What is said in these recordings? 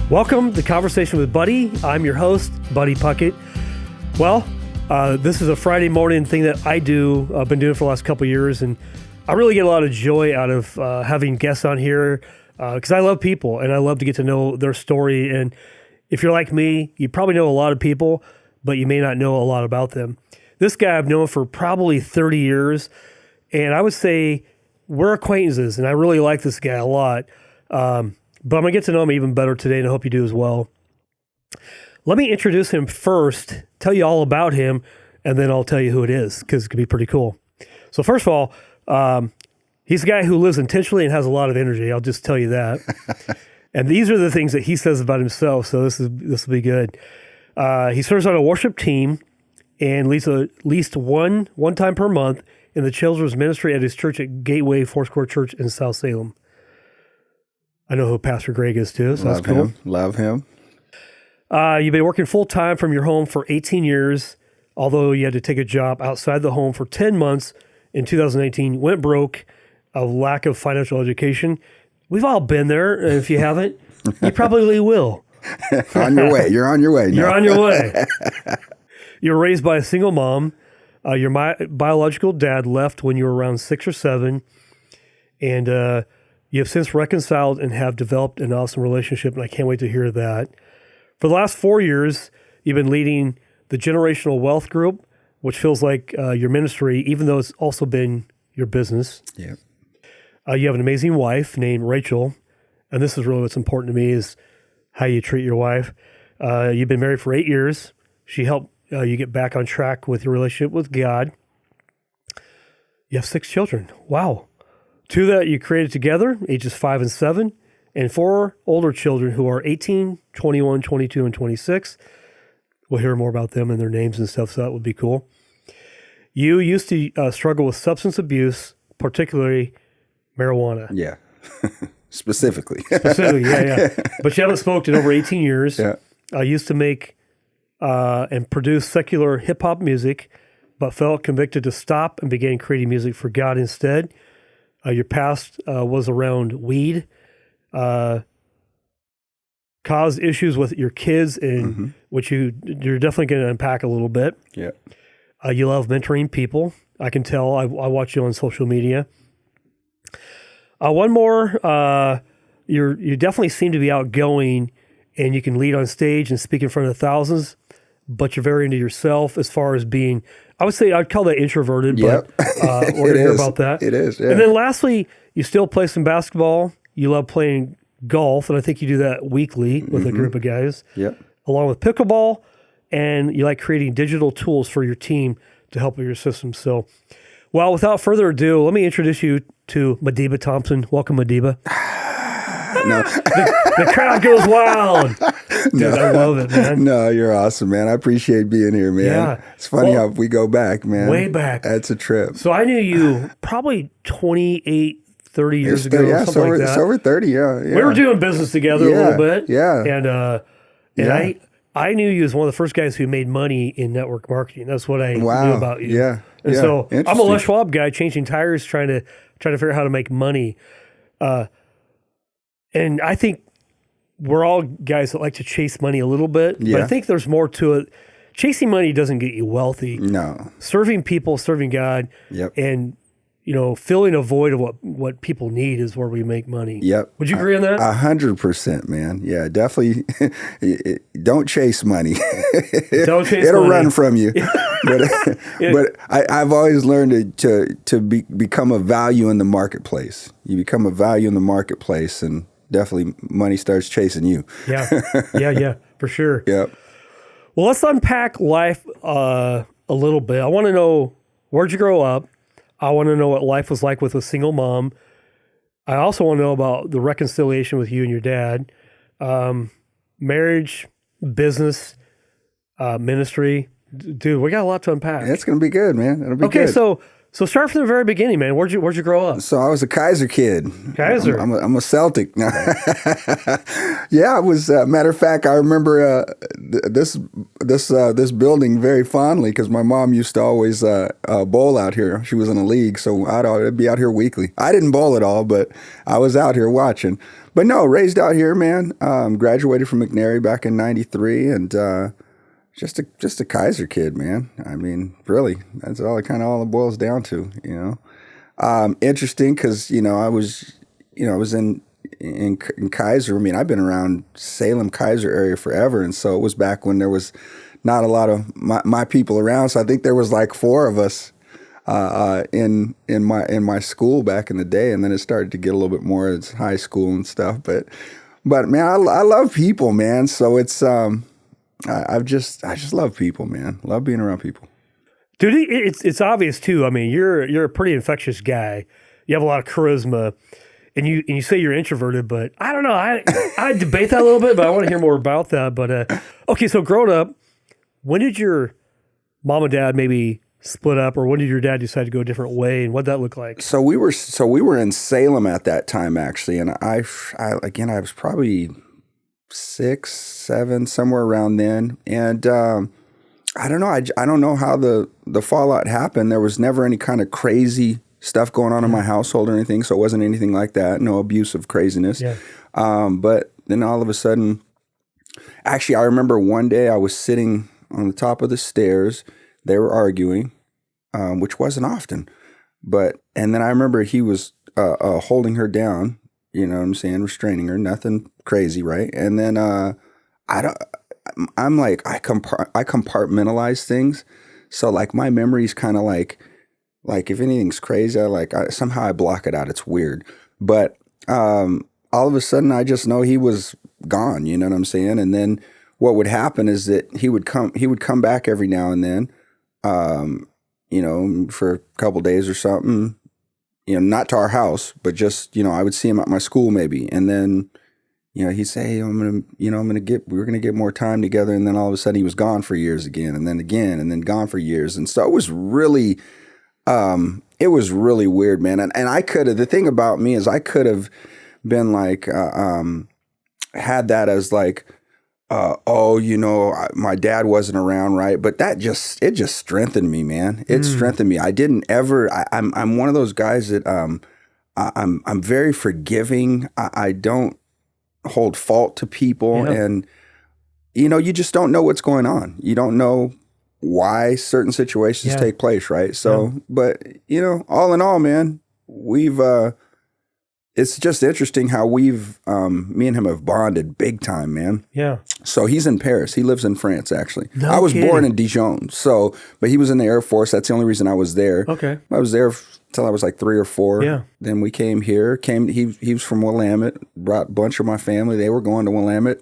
Welcome to Conversation with Buddy. I'm your host, Buddy Puckett. Well, this is a Friday morning thing that I do. I've been doing for the last couple of years, and I really get a lot of joy out of having guests on here because I love people and I love to get to know their story. And if you're like me, you probably know a lot of people, but you may not know a lot about them. This guy I've known for probably 30 years, and I would say we're acquaintances, and I really like this guy a lot. But I'm going to get to know him even better today, and I hope you do as well. Let me introduce him first, tell you all about him, and then I'll tell you who it is, because it could be pretty cool. So first of all, he's a guy who lives intentionally and has a lot of energy. I'll just tell you that. And these are the things that he says about himself, so this will be good. He serves on a worship team and leads at least one time per month in the children's ministry at his church at Gateway Foursquare Church in South Salem. I know who Pastor Greg is too, so that's cool. Love him. You've been working full-time from your home for 18 years, although you had to take a job outside the home for 10 months in 2019, went broke, a lack of financial education. We've all been there. And if you haven't, you probably will. On your way. You're on your way. You're on your way. You're raised by a single mom. Your biological dad left when you were around 6 or 7, and you have since reconciled and have developed an awesome relationship, and I can't wait to hear that. For the last 4 years, you've been leading the Generational Wealth Group, which feels like your ministry, even though it's also been your business. Yeah. You have an amazing wife named Rachel, and this is really what's important to me is how you treat your wife. You've been married for 8 years. She helped you get back on track with your relationship with God. You have 6 children. Wow. 2 that you created together, ages 5 and 7, and 4 older children who are 18, 21, 22, and 26. We'll hear more about them and their names and stuff, so that would be cool. You used to struggle with substance abuse, particularly marijuana. Yeah. Specifically, yeah. But you haven't smoked in over 18 years. Yeah. Used to make and produce secular hip-hop music, but felt convicted to stop and began creating music for God instead. Your past was around weed, caused issues with your kids, and which you're definitely going to unpack a little bit. Yeah. You love mentoring people. I can tell. I watch you on social media. One more. You definitely seem to be outgoing, and you can lead on stage and speak in front of thousands. But you're very into yourself as far as being, I would say I'd call that introverted, but we're going to hear about that. It is, yeah. And then lastly, you still play some basketball. You love playing golf, and I think you do that weekly with a group of guys. Yep. Along with pickleball, and you like creating digital tools for your team to help with your system. So, well, without further ado, let me introduce you to Madiba Thompson. Welcome, Madiba. No. The crowd goes wild. Dude, I love it, man. No, you're awesome, man. I appreciate being here, man. Yeah. It's funny how we go back, man. Way back. That's a trip. So I knew you probably 28, 30 years ago, Yeah, something like that. it's over 30, yeah. We were doing business together a little bit. Yeah. And I knew you as one of the first guys who made money in network marketing. That's what I knew about you. Yeah. And so I'm a Les Schwab guy changing tires, trying to figure out how to make money. And I think we're all guys that like to chase money a little bit, but I think there's more to it. Chasing money doesn't get you wealthy. No. Serving people, serving God, and filling a void of what people need is where we make money. Yep. Would you agree on that? 100%, man. Yeah, definitely. Don't chase money. Don't chase It'll money. run from you. But I've always learned to become a value in the marketplace. You become a value in the marketplace, and definitely money starts chasing you. Yeah, for sure. Yep. Well, let's unpack life a little bit. I want to know, where'd you grow up? I want to know what life was like with a single mom. I also want to know about the reconciliation with you and your dad, marriage, business, ministry. Dude, we got a lot to unpack. It's going to be good, man. It'll be okay, good. So start from the very beginning, man. Where'd you grow up? So I was a Kaiser kid. Kaiser. I'm a Celtic. Yeah, I was. Matter of fact, I remember this building very fondly because my mom used to always bowl out here. She was in a league, so I'd be out here weekly. I didn't bowl at all, but I was out here watching. But no, raised out here, man. Graduated from McNary back in '93, and just a Kaiser kid, man. I mean, really, that's all it boils down to, you know. Interesting because, you know, I was in Kaiser. I mean, I've been around Salem, Kaiser area forever. And so it was back when there was not a lot of my people around. So I think there was like 4 of us in my school back in the day. And then it started to get a little bit more as high school and stuff. But man, I love people, man. So it's, I just love people, man. Love being around people. Dude, it's obvious too. I mean, you're a pretty infectious guy. You have a lot of charisma, and you say you're introverted, but I don't know. I debate that a little bit, but I want to hear more about that. But okay, so growing up, when did your mom and dad maybe split up, or when did your dad decide to go a different way, and what'd that look like? So we were in Salem at that time, actually, and I was probably 6, 7, somewhere around then. And I don't know. I don't know how the fallout happened. There was never any kind of crazy stuff going on in my household or anything, so it wasn't anything like that. No abusive craziness. Yeah. But then all of a sudden, actually, I remember one day I was sitting on the top of the stairs. They were arguing, which wasn't often. And then I remember he was holding her down. You know what I'm saying? Restraining her, nothing crazy, right? And then I compartmentalize things. So like my memory's kind of like if anything's crazy, somehow I block it out. It's weird. But all of a sudden I just know he was gone, you know what I'm saying? And then what would happen is that he would come back every now and then, you know, for a couple days or something. You know, not to our house, but just, you know, I would see him at my school maybe. And then, you know, he'd say, hey, we were going to get more time together. And then all of a sudden he was gone for years again, and then gone for years. And so it was really weird, man. And the thing about me is I could have been like, had that as like, you know, my dad wasn't around, right? But it just strengthened me, man. It strengthened me. I didn't ever. I'm one of those guys that I'm very forgiving. I don't hold fault to people, and you know, you just don't know what's going on. You don't know why certain situations take place, right? So, but you know, all in all, man, we've. It's just interesting how we've, me and him have bonded big time, man. Yeah. So he's in Paris. He lives in France, actually. No I was kidding. Born in Dijon. But he was in the Air Force. That's the only reason I was there. Okay. I was there until I was like 3 or 4. Yeah. Then we came here. He was from Willamette. Brought a bunch of my family. They were going to Willamette,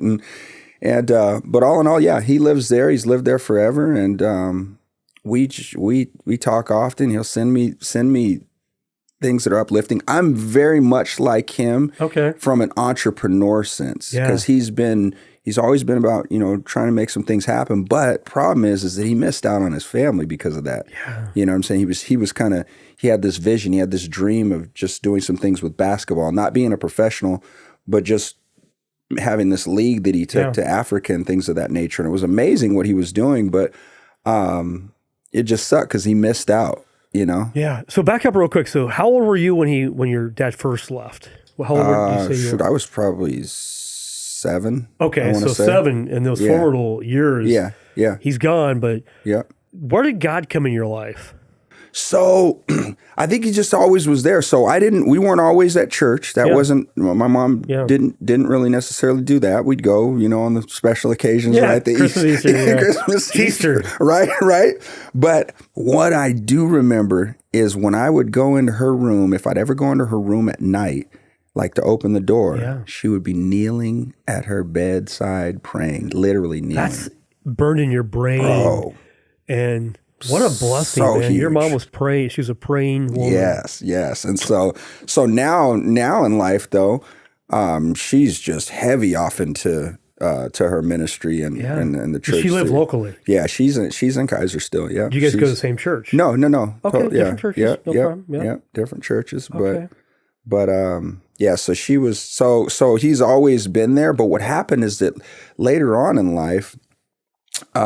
but all in all, yeah, he lives there. He's lived there forever, and we talk often. He'll send me things that are uplifting. I'm very much like him from an entrepreneur sense, because he's always been about, you know, trying to make some things happen. But problem is that he missed out on his family because of that. Yeah. You know what I'm saying? He had this vision, he had this dream of just doing some things with basketball, not being a professional, but just having this league that he took to Africa and things of that nature. And it was amazing what he was doing, but it just sucked because he missed out. You know? Yeah. So back up real quick. So how old were you when your dad first left? Well, how old did you say you were? I was probably 7. Okay, so 7 in those formative years. Yeah, yeah. He's gone, but where did God come in your life? So I think he just always was there. So we weren't always at church. That wasn't, my mom didn't really necessarily do that. We'd go, you know, on the special occasions, right? The Christmas, Christmas, Easter. Right. But what I do remember is when I would go into her room, if I'd ever go into her room at night, like to open the door, she would be kneeling at her bedside praying, literally kneeling. That's burned in your brain. Bro. And what a blessing, so man. Huge. Your mom was praying. She was a praying woman. Yes. And so now in life, though, she's just heavy off into to her ministry and the church. Does she live locally? Yeah, she's in Kaiser still. Yeah. Do you guys go to the same church? No. Okay, different churches. Yeah, no problem. Yeah, different churches. Okay. But yeah, so she was so he's always been there. But what happened is that later on in life,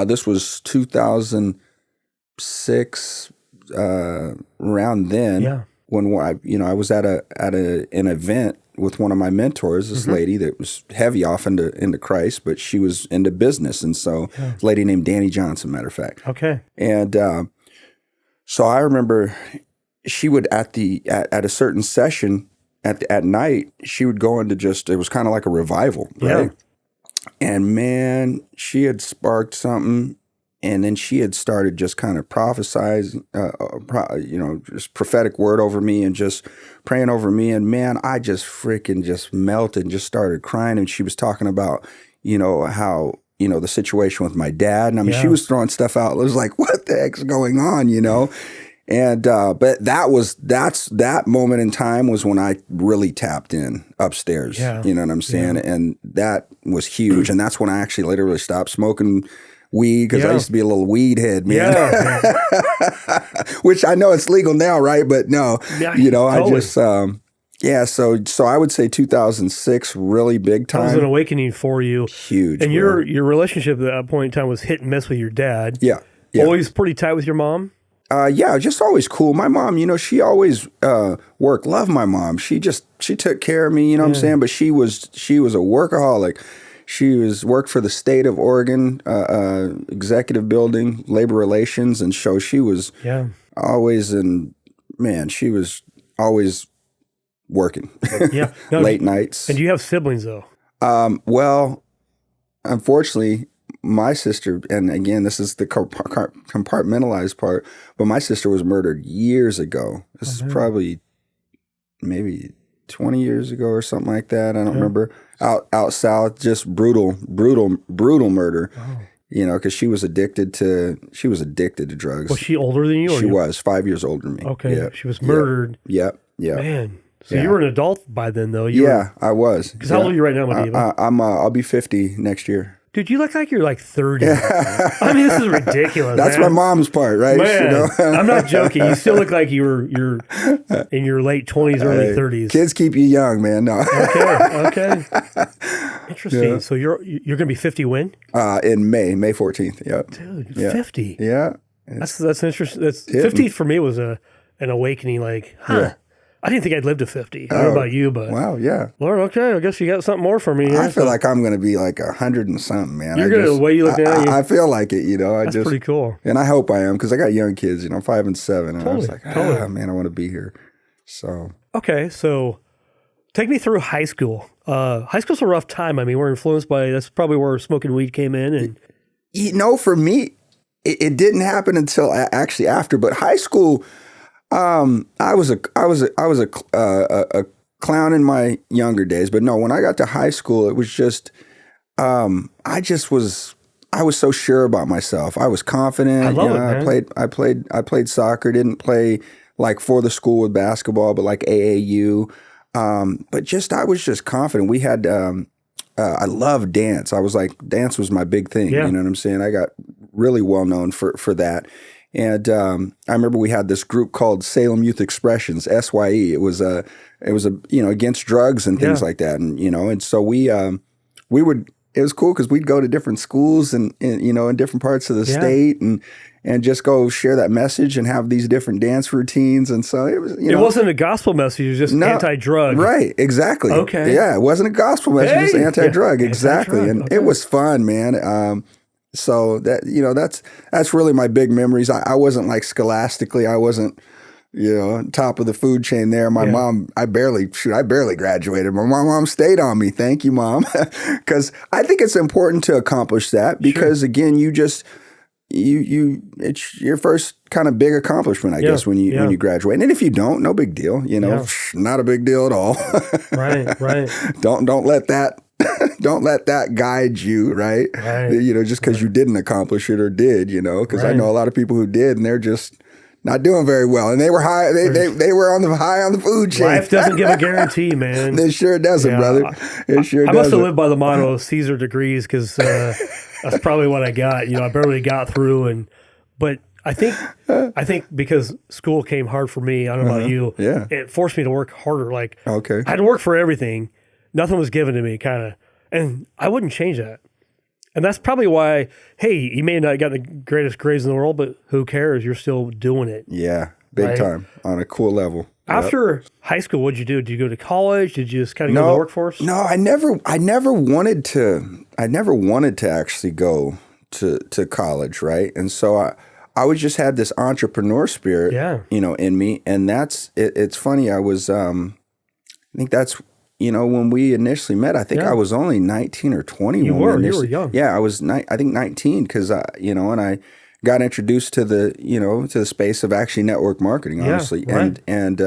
this was 2006, around then, when I was at an event with one of my mentors, this lady that was heavy off into Christ, but she was into business, and so a lady named Danny Johnson, matter of fact. Okay. And so I remember she would at a certain session at night, she would go into it was kind of like a revival, right? And man, she had sparked something. And then she had started just kind of prophesizing, just prophetic word over me and just praying over me. And man, I just freaking just melted and just started crying. And she was talking about, how, the situation with my dad. And I mean, she was throwing stuff out. It was like, what the heck's going on, And, but that moment in time was when I really tapped in upstairs. Yeah. You know what I'm saying? Yeah. And that was huge. And that's when I actually literally stopped smoking weed, because I used to be a little weed head, man. Which I know it's legal now, right? But no, totally. I just, so I would say 2006, really big time. That was an awakening for you. Huge. And your relationship at that point in time was hit and miss with your dad. Yeah. Always pretty tight with your mom? Just always cool. My mom, she always worked. Love my mom. She took care of me, you know what I'm saying? But she was a workaholic. She worked for the state of Oregon, executive building, labor relations, and so she was always she was always working. Late nights. And do you have siblings though? Well, unfortunately, my sister, and again, this is the compartmentalized part, but my sister was murdered years ago. This is probably maybe 20 years ago or something like that. I don't remember. Out south, just brutal murder. Oh. Because she was addicted to drugs. Was she older than you? She was 5 years older than me. Okay, yeah. She was murdered. Yep. Man, so you were an adult by then, though. I was. Because how old are you right now, Madiba? I'll be 50 next year. Dude, you look like you're like 30. I mean, this is ridiculous. That's my mom's part, right? Man, I'm not joking. You still look like you're in your late 20s, early 30s. Kids keep you young, man. No. Okay. Interesting. Yeah. So you're going to be 50 when? In May 14th. Yep. Dude, 50. Yeah. That's interesting. 50 for me was an awakening. Like, Yeah. I didn't think I'd live to 50. I don't know about you, but... Wow, yeah. Lord, okay, I guess you got something more for me here. I feel like I'm going to be like 100 and something, man. You're going to, the way you look now... I feel like it, That's pretty cool. And I hope I am, because I got young kids, 5 and 7. And I was like, man, I want to be here. So... Okay, so take me through high school. High school's a rough time. I mean, we're influenced by... That's probably where smoking weed came in. And for me, it didn't happen until actually after. But high school... I was a clown in my younger days, but no, when I got to high school, it was just, I was so sure about myself. I was confident. I love it, man. I played soccer, didn't play like for the school with basketball, but like AAU. But I was just confident. We had, I loved dance. Dance was my big thing. Yeah. You know what I'm saying? I got really well known for that. And I remember we had this group called Salem Youth Expressions, SYE. It was against drugs and things like that, and so we would. It was cool because we'd go to different schools and in different parts of the state and just go share that message and have these different dance routines. And so it was. It wasn't a gospel message; it was just anti-drug. Right? Exactly. Okay. Yeah, it wasn't a gospel message; it was anti-drug. Exactly, anti-drug. And it was fun, man. So that that's really my big memories. I wasn't like scholastically, I wasn't top of the food chain there. My mom, I barely graduated. My mom stayed on me. Thank you, Mom, because I think it's important to accomplish that because again, it's your first kind of big accomplishment, I guess, when you graduate. And if you don't, no big deal. Not a big deal at all. Right. Don't let that. Don't let that guide you, right? Just because you didn't accomplish it or did, because I know a lot of people who did, and they're just not doing very well, and they were high. They were on the food chain. Life doesn't give a guarantee, man. It sure doesn't, brother. It sure doesn't. I must have lived by the motto of Caesar degrees because that's probably what I got. I barely got through, but I think because school came hard for me. I don't know about you. Yeah, it forced me to work harder. Like, okay, I had to work for everything. Nothing was given to me, kind of, and I wouldn't change that. And that's probably why, hey, you may not got the greatest grades in the world, but who cares? You're still doing it. Yeah, big time on a cool level. After high school, what'd you do? Did you go to college? Did you just kind of go to the workforce? No, I never wanted to actually go to college, right? And so I was just had this entrepreneur spirit, in me. And that's it's funny. I was I think that's when we initially met, I think I was only 19 or 20. You were young. Yeah, I was I think 19 because and I got introduced to the to the space of actually network marketing, honestly. Right. And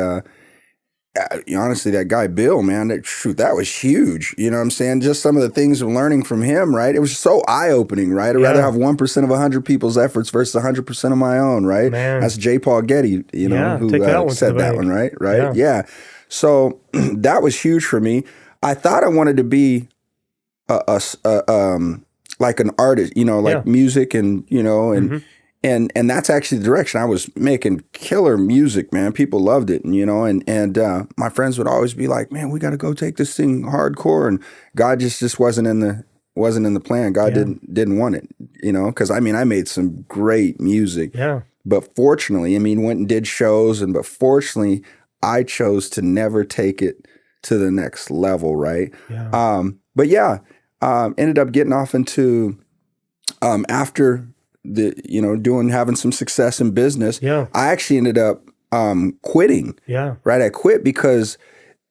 honestly, that guy Bill, man, that was huge. You know what I'm saying? Just some of the things I'm learning from him, right? It was so eye-opening, right? I'd rather have 1% of 100 people's efforts versus 100% of my own, right? Man. That's J. Paul Getty, who said that one, right? Right? Yeah. So that was huge for me. I thought I wanted to be like an artist, like music and, and that's actually the direction I was making. Killer music, man. People loved it. And my friends would always be like, man, we got to go take this thing hardcore. And God just wasn't in the plan. God didn't want it, because I made some great music. Yeah. But fortunately, went and did shows but fortunately I chose to never take it to the next level. Right. Yeah. Ended up getting off into, after having some success in business. Yeah. I actually ended up quitting. Yeah. Right. I quit because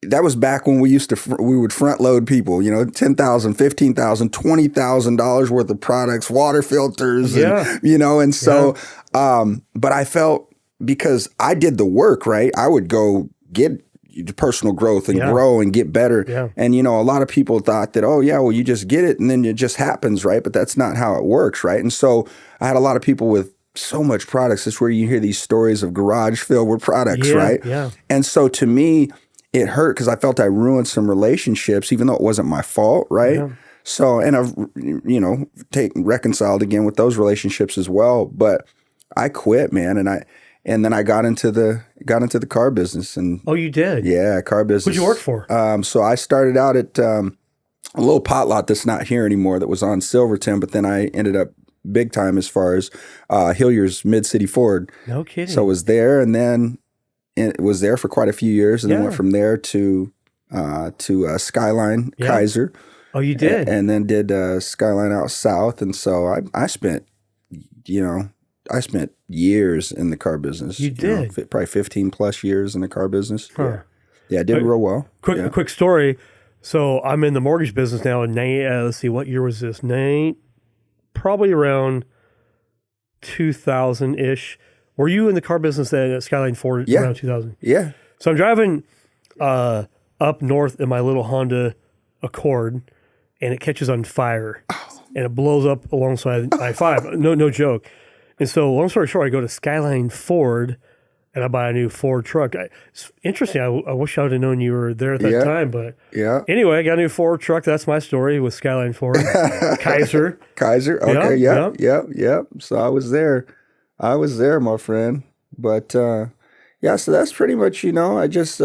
that was back when we would front load people, $10,000, $15,000, $20,000 worth of products, water filters, and so, but I felt because I did the work, right? I would go get personal growth and grow and get better. Yeah. And, a lot of people thought that, you just get it and then it just happens, right? But that's not how it works, right? And so I had a lot of people with so much products. It's where you hear these stories of garage filled with products, right? Yeah. And so to me, it hurt because I felt I ruined some relationships, even though it wasn't my fault, right? Yeah. So, and I've, reconciled again with those relationships as well. But I quit, man, and then I got into the car business. And oh, you did? Yeah, car business. What'd you work for? So I started out at a little pot lot that's not here anymore that was on Silverton, but then I ended up big time as far as Hillier's Mid-City Ford. No kidding. So I was there, and then it was there for quite a few years, and then went from there to Skyline Kaiser. Oh, you did? And then did Skyline out south, and so I spent years in the car business. You did? Probably 15 plus years in the car business. Huh. Yeah, I did real well. Quick story. So I'm in the mortgage business now. And let's see, what year was this? Probably around 2000-ish. Were you in the car business at Skyline Ford around 2000? Yeah. So I'm driving up north in my little Honda Accord, and it catches on fire. And it blows up alongside I-5. No joke. And so, long story short, I go to Skyline Ford, and I buy a new Ford truck. It's interesting. I wish I would have known you were there at that time. But anyway, I got a new Ford truck. That's my story with Skyline Ford. Kaiser. Okay. Yep. So I was there, my friend. But so that's pretty much, I just...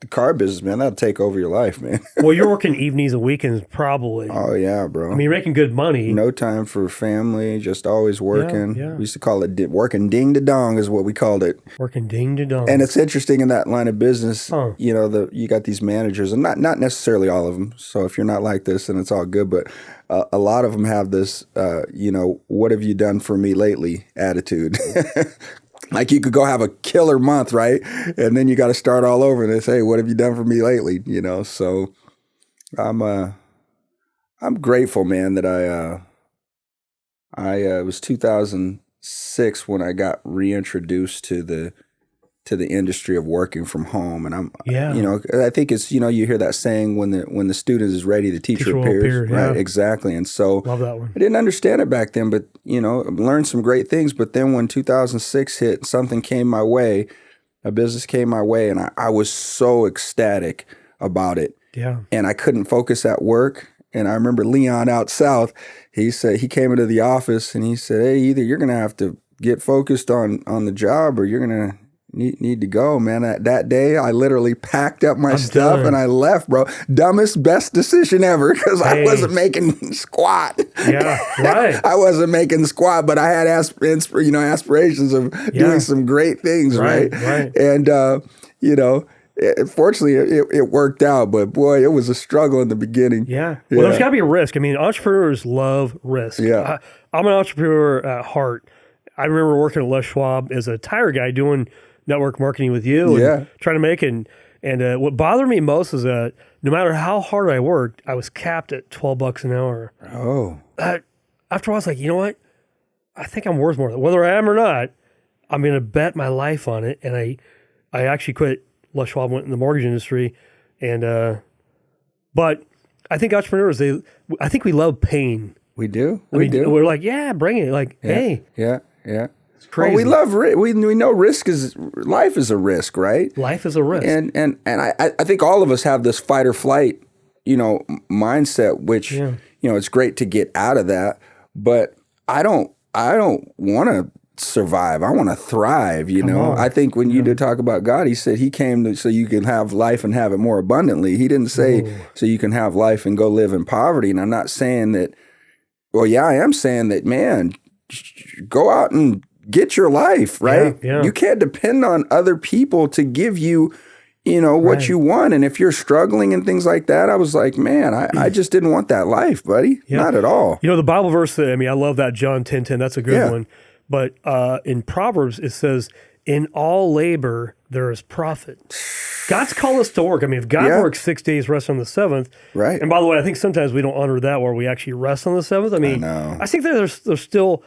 the car business, man, that'll take over your life, man. Well, you're working evenings and weekends probably. Oh, yeah, bro. You're making good money. No time for family, just always working. Yeah. We used to call it working ding to dong is what we called it. Working ding to dong. And it's interesting in that line of business, you got these managers, and not necessarily all of them. So if you're not like this, then it's all good. But a lot of them have this, what have you done for me lately attitude. Like you could go have a killer month, right? And then you got to start all over and they say, what have you done for me lately? So I'm grateful, man, that it was 2006 when I got reintroduced to to the industry of working from home. And I'm, Yeah. I think it's, you hear that saying, when the student is ready, the teacher will appears. appear, Right. yeah. Exactly. And so Love that one. I didn't understand it back then, but, learned some great things. But then when 2006 hit, something came my way, a business came my way, and I was so ecstatic about it. Yeah. And I couldn't focus at work. And I remember Leon out south, he said, he came into the office and he said, hey, either you're going to have to get focused on the job, or you're going to need to go, man. That day, I literally packed up my stuff and I left, bro. Dumbest, best decision ever, because I wasn't making squat. Yeah, right. I wasn't making squat, but I had aspirations of doing some great things, right? Right. And, fortunately, it worked out, but boy, it was a struggle in the beginning. Yeah. Well, there's got to be a risk. I mean, entrepreneurs love risk. Yeah. I'm an entrepreneur at heart. I remember working at Les Schwab as a tire guy doing network marketing with you and trying to make it. And what bothered me most is that no matter how hard I worked, I was capped at $12 an hour. Oh. After a while, I was like, you know what? I think I'm worth more. Whether I am or not, I'm going to bet my life on it. And I actually quit Les Schwab, went in the mortgage industry. And but I think entrepreneurs, I think we love pain. We do? We do. We're like, yeah, bring it. Like, hey. Yeah. It's crazy. Well, we love we know life is a risk, right? Life is a risk. And I think all of us have this fight or flight, mindset, which it's great to get out of that, but I don't want to survive. I want to thrive, I think when you did talk about God, he said he came so you can have life and have it more abundantly. He didn't say so you can have life and go live in poverty. And I'm not saying that, well, yeah, I am saying that, man, go out and get your life, right? Yeah. You can't depend on other people to give you, what you want. And if you're struggling and things like that, I was like, man, I just didn't want that life, buddy. Yeah. Not at all. The Bible verse, I love that, John 10:10. That's a good one. But in Proverbs, it says, in all labor, there is profit. God's called us to work. If God works 6 days, rest on the seventh. Right. And by the way, I think sometimes we don't honor that where we actually rest on the seventh. I know. I think that there's still,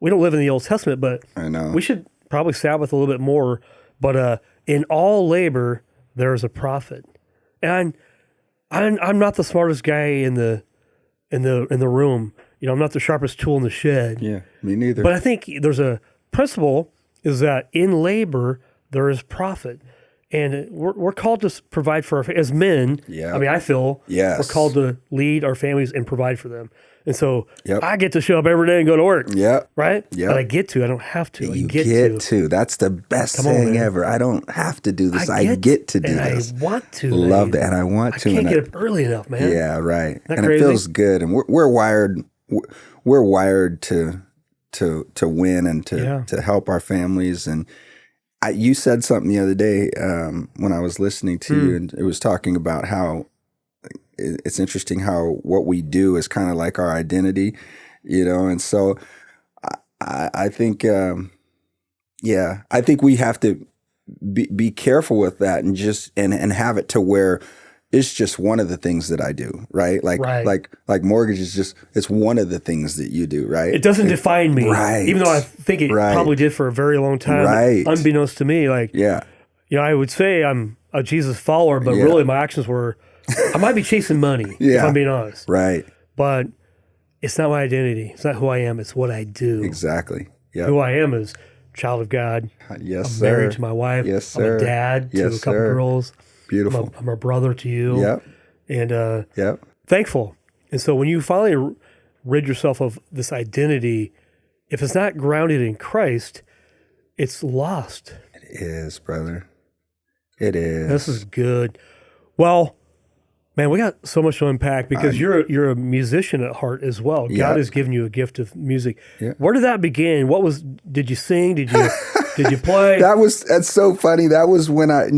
we don't live in the Old Testament, but I know. We should probably Sabbath a little bit more. But in all labor, there is a profit. And I'm not the smartest guy in the room. I'm not the sharpest tool in the shed. Yeah, me neither. But I think there's a principle is that in labor, there is profit. And we're called to provide for as men. Yeah. I feel we're called to lead our families and provide for them. And so I get to show up every day and go to work. Yeah. Right? Yeah. But I get to. I don't have to. You get to. That's the best thing ever. I don't have to do this. I get to do this. I want to. Love that. And I want to. I can't get up early enough, man. Yeah, right. And crazy? It feels good. And we're wired. We're wired to win and to help our families. And you said something the other day when I was listening to you, and it was talking about how it's interesting how what we do is kind of like our identity, and so I think, I think we have to be careful with that and just and have it to where it's just one of the things that I do, right? Like mortgage is just, it's one of the things that you do, right? It doesn't define me, right? Even though I think it probably did for a very long time, right? Unbeknownst to me, I would say I'm a Jesus follower, but really my actions were, I might be chasing money, if I'm being honest, right? But it's not my identity. It's not who I am. It's what I do. Exactly. Yeah. Who I am is child of God. Yes, I'm married to my wife. Yes, sir. I'm a dad to a couple girls. Beautiful. I'm a brother to you. Yep. And thankful. And so when you finally rid yourself of this identity, if it's not grounded in Christ, it's lost. It is, brother. It is. This is good. Well, man, we got so much to unpack because you're a musician at heart as well. Yep. God has given you a gift of music. Yep. Where did that begin? Did you sing? Did you play? That's so funny. That was when I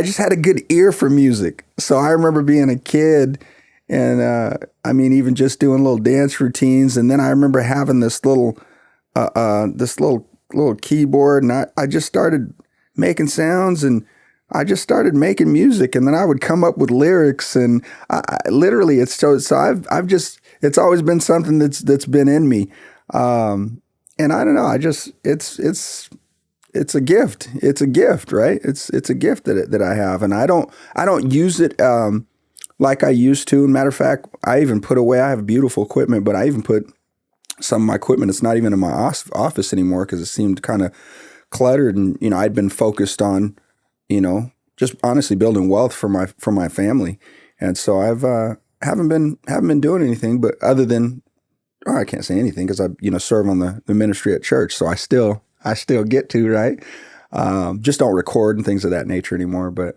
just had a good ear for music. So I remember being a kid and even just doing little dance routines. And then I remember having this little keyboard, and I just started making sounds, and I just started making music, and then I would come up with lyrics, and literally it's always been something that's been in me. And I don't know, it's it's a gift. It's a gift, right? It's a gift that I have, and I don't use it like I used to. Matter of fact, I even put away. I have beautiful equipment, but I even put some of my equipment. It's not even in my office anymore because it seemed kind of cluttered, and I'd been focused on just honestly building wealth for my family, and so I've haven't been doing anything, but other than I can't say anything because I serve on the ministry at church, so I still get to, right. Just don't record and things of that nature anymore. But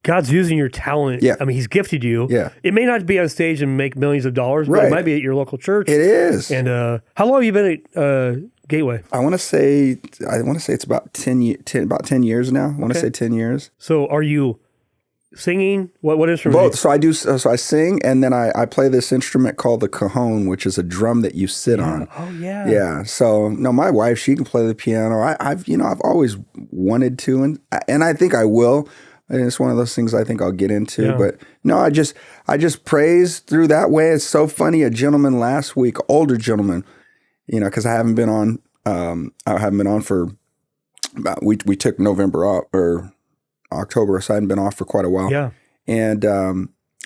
God's using your talent. Yeah. I mean, He's gifted you. Yeah. It may not be on stage and make millions of dollars, but Right. it might be at your local church. It is. And how long have you been at Gateway? I want to say it's about 10 years now. I want to say 10 years. So are you singing? What instrument? Both. So I do. So I sing, and then I play this instrument called the cajon, which is a drum that you sit on. Oh yeah. Yeah. So no, my wife, she can play the piano. I've always wanted to, and I think I will. And it's one of those things I think I'll get into. Yeah. But no, I just praise through that way. It's so funny. A gentleman last week, older gentleman, because I haven't been on for about we took November off or October, so I hadn't been off for quite a while. Yeah. And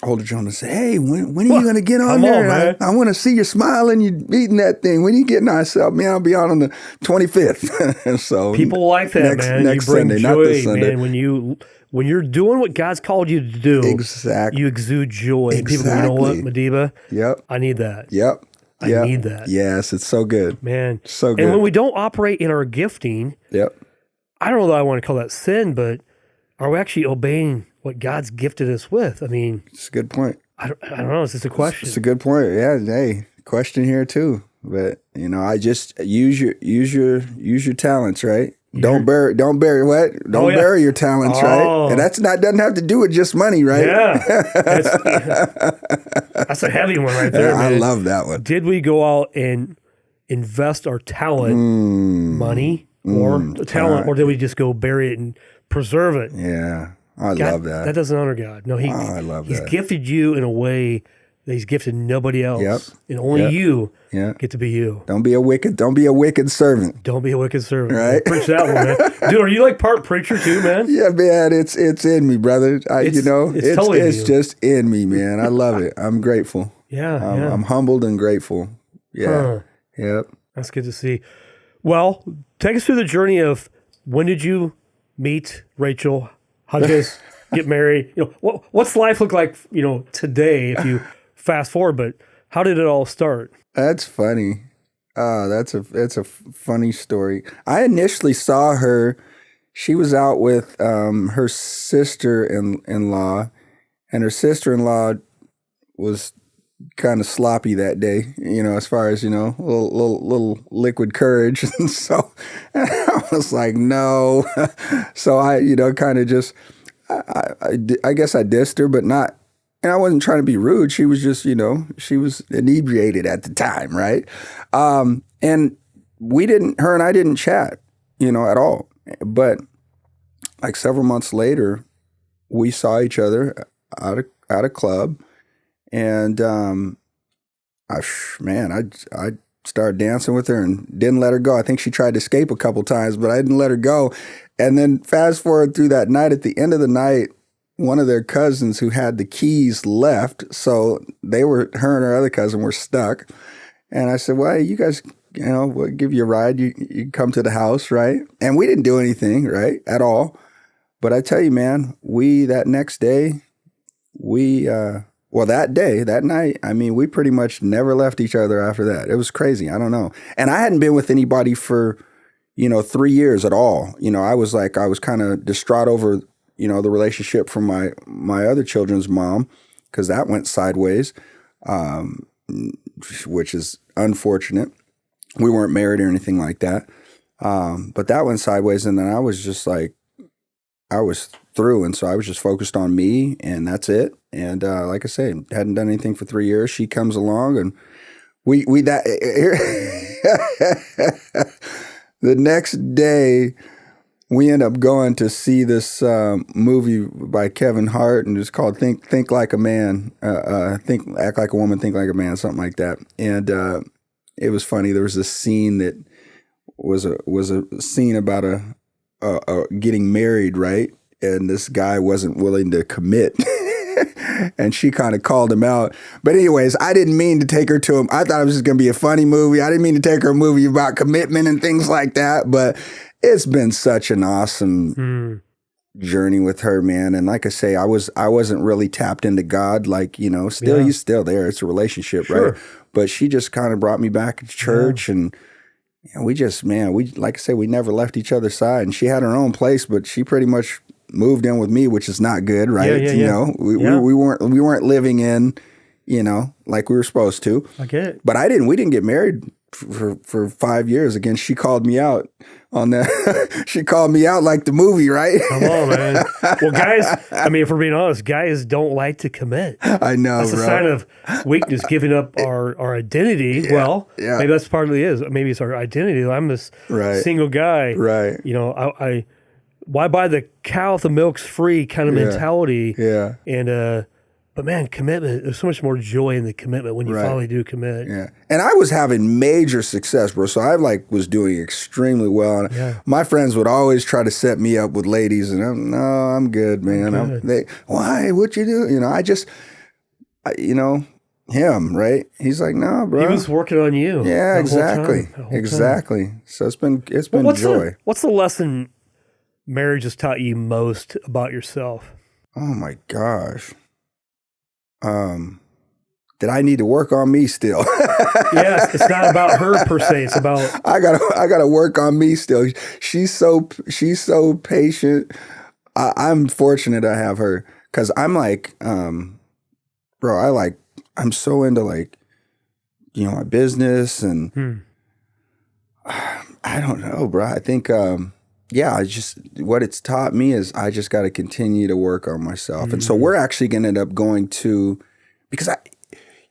older gentleman said, "Hey, when are you going to get on Come there? on, man. I want to see you smiling, you eating that thing. When are you getting ourselves? Man, I'll be on the 25th." So People like that, man. Next you bring Sunday, joy, not this Sunday. man. When you're doing what God's called you to do, Exactly. you exude joy. And people go, you know what, Madiba? Yep. I need that. Yep. I need that. Yes, it's so good. Man. So good. And when we don't operate in our gifting, Yep. I don't know that I want to call that sin, but are we actually obeying what God's gifted us with? I mean, It's a good point. I don't know. It's just a question. It's a good point. Yeah. Hey, question here too. But I just use your talents, right? Don't bury what? Don't bury your talents, right? And doesn't have to do with just money, right? Yeah. That's a heavy one right there, man. I love that one. Did we go out and invest our talent, money, or talent, or did we just go bury it and preserve it? Yeah. I God, love that. That doesn't honor God. No, I love He's that. gifted you in a way that He's gifted nobody else. Yep. And only you Yeah. get to be you. Don't be a wicked servant. Don't be a wicked servant. Right. Preach that one, man. Dude, are you like part preacher too, man? Yeah, man, it's in me, brother. It's totally in you. just in me, man. I love it. I'm grateful. Yeah. I'm humbled and grateful. Yeah. Huh. Yep. That's good to see. Well, take us through the journey of when did you meet Rachel? How did you guys get married? What's life look like, today if you fast forward, but how did it all start? That's funny. That's a funny story. I initially saw her. She was out with her sister-in-law, and her sister-in-law was kind of sloppy that day, as far as, little liquid courage. And so I was like, no. So I, kind of just, I guess I dissed her, but not, and I wasn't trying to be rude. She was just, she was inebriated at the time. Right. And her and I didn't chat, at all. But like several months later, we saw each other at a club. And I started dancing with her and didn't let her go. I think she tried to escape a couple times, but I didn't let her go. And then fast forward through that night, at the end of the night, one of their cousins who had the keys left. So her and her other cousin were stuck. And I said, well, you guys, we'll give you a ride. You come to the house, right? And we didn't do anything, right, at all. But I tell you, man, that next day, that night, I mean, we pretty much never left each other after that. It was crazy. I don't know. And I hadn't been with anybody for, 3 years at all. I was kind of distraught over, the relationship from my other children's mom, because that went sideways, which is unfortunate. We weren't married or anything like that. But that went sideways. And then I was just like, I was through. And so I was just focused on me, and that's it. And like I said, hadn't done anything for 3 years. She comes along, and the next day we end up going to see this movie by Kevin Hart, and it's called Think Like a Man, Act Like a Woman, Think Like a Man, something like that. And it was funny. There was this scene that was a scene about getting married, right? And this guy wasn't willing to commit. And she kind of called him out. But anyways, I didn't mean to take her to him. I thought it was just going to be a funny movie. I didn't mean to take her a movie about commitment and things like that. But it's been such an awesome journey with her, man. And like I say, I wasn't really tapped into God. Like, still, he's still there. It's a relationship, right? But she just kind of brought me back to church and we just, like I say, we never left each other's side. And she had her own place, but she pretty much moved in with me, which is not good, right? We weren't living in, like we were supposed to. I get it. But we didn't get married for 5 years. Again, she called me out on that. She called me out like the movie, right? Come on, man. Well, guys, if we're being honest, guys don't like to commit. I know, that's a sign of weakness, giving up our identity. Maybe that's partly is. Maybe it's our identity. I'm this single guy. Right. I why buy the cow if the milk's free kind of mentality. Yeah. And but man, commitment, there's so much more joy in the commitment when you finally do commit. Yeah. And I was having major success, bro. So I was doing extremely well. And my friends would always try to set me up with ladies and I'm good, man. Why? What you do? Him, right? He's like, no, bro. He was working on you. Yeah, exactly. Exactly. So it's been joy. What's the lesson marriage has taught you most about yourself? Oh my gosh. That I need to work on me still. Yes, it's not about her per se. It's about I gotta work on me still. She's so patient. I'm fortunate I have her because I'm like, bro. I'm so into my business and I don't know, bro. I think what it's taught me is I just got to continue to work on myself. And so we're actually going to end up going to, because